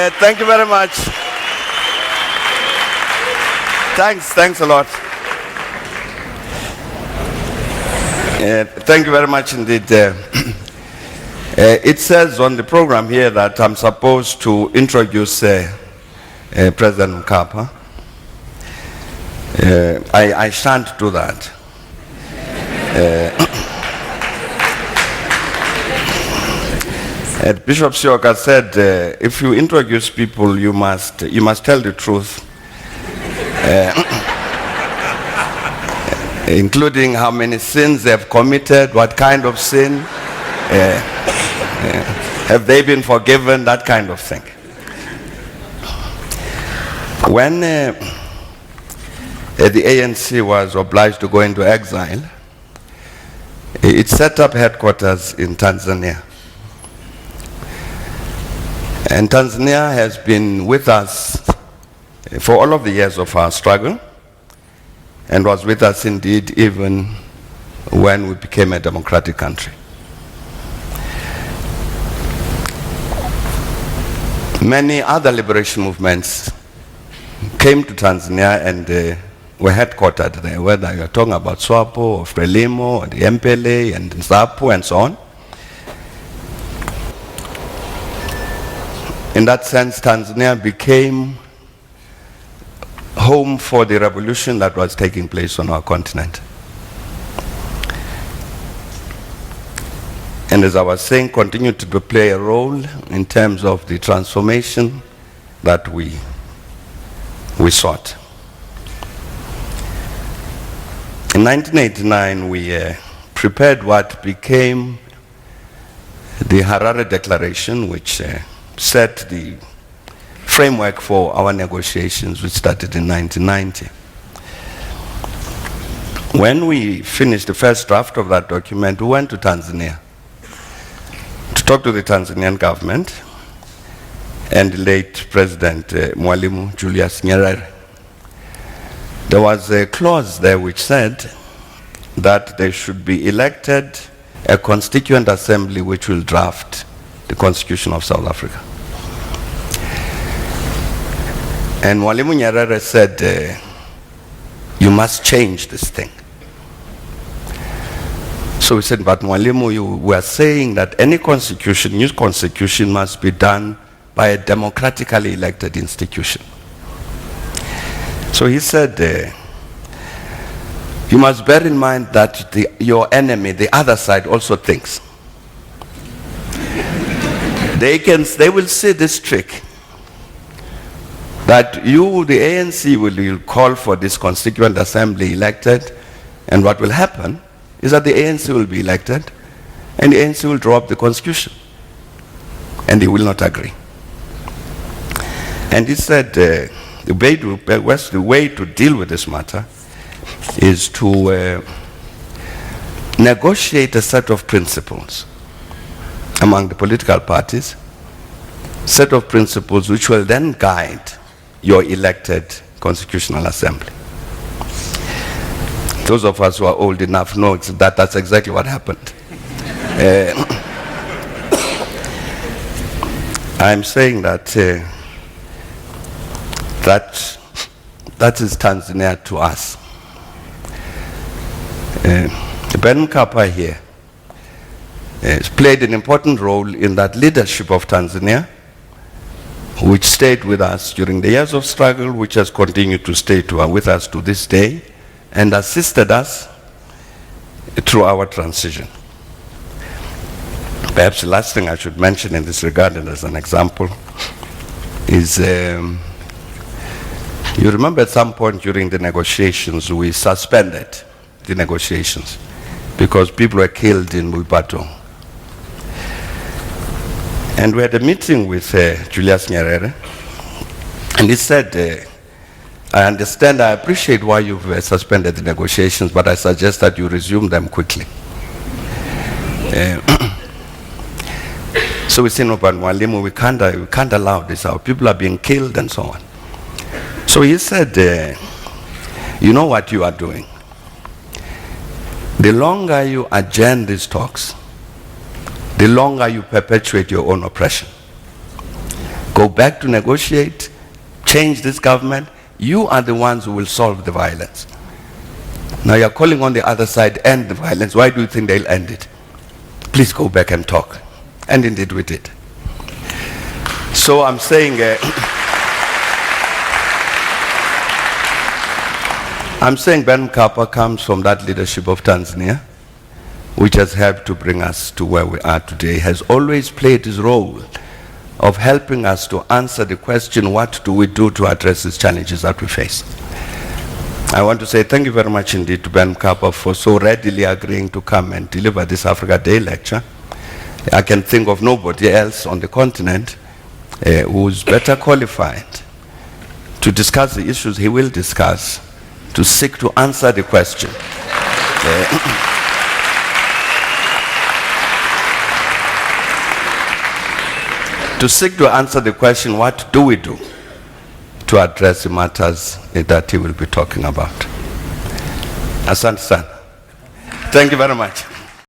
Thank you very much. Thanks a lot. Thank you very much indeed. It says on the program here that I'm supposed to introduce President Mkapa. I shan't do that. Bishop Sioka said, if you introduce people, you must tell the truth, including how many sins they have committed, what kind of sin, have they been forgiven, that kind of thing. When the ANC was obliged to go into exile, it set up headquarters in Tanzania. And Tanzania has been with us for all of the years of our struggle, and was with us indeed even when we became a democratic country. Many other liberation movements came to Tanzania and were headquartered there, whether you're talking about SWAPO or Frelimo or the MPLA and ZAPU and so on. In that sense, Tanzania became home for the revolution that was taking place on our continent. And as I was saying, continued to play a role in terms of the transformation that we sought. In 1989, we prepared what became the Harare Declaration, which set the framework for our negotiations, which started in 1990. When we finished the first draft of that document, we went to Tanzania to talk to the Tanzanian government and the late President Mwalimu Julius Nyerere. There was a clause there which said that there should be elected a constituent assembly which will draft the Constitution of South Africa. And Mwalimu Nyerere said, you must change this thing. So we said, but Mwalimu, you were saying that any constitution, new constitution, must be done by a democratically elected institution. So he said, you must bear in mind that your enemy, the other side, also thinks. They will see this trick, that you, the ANC, will call for this constituent assembly elected, and what will happen is that the ANC will be elected, and the ANC will draw up the constitution, and they will not agree. And he said, the way to deal with this matter is to negotiate a set of principles among the political parties, set of principles which will then guide your elected constitutional assembly. Those of us who are old enough know that that's exactly what happened. I'm saying that that is Tanzania to us. Ben Mkapa here has played an important role in that leadership of Tanzania, which stayed with us during the years of struggle, which has continued to stay with us to this day, and assisted us through our transition. Perhaps the last thing I should mention in this regard, and as an example, is you remember at some point during the negotiations, we suspended the negotiations because people were killed in Mwipato. And we had a meeting with Julius Nyerere, and he said, I understand, I appreciate why you've suspended the negotiations, but I suggest that you resume them quickly. So we said, no, but Mwalimu, we can't allow this. Our people are being killed and so on. So he said, you know what you are doing? The longer you adjourn these talks, the longer you perpetuate your own oppression. go back to negotiate, change this government. You are the ones who will solve the violence. Now you're calling on the other side, end the violence. Why do you think they'll end it? Please go back and talk. And indeed we did. So I'm saying, Ben Mkapa comes from that leadership of Tanzania, which has helped to bring us to where we are today, has always played his role of helping us to answer the question, what do we do to address these challenges that we face? I want to say thank you very much indeed to Ben Mkapa for so readily agreeing to come and deliver this Africa Day lecture. I can think of nobody else on the continent who's better qualified to discuss the issues he will discuss, to seek to answer the question. To seek to answer the question, what do we do to address the matters that he will be talking about? Asante sana. Thank you very much.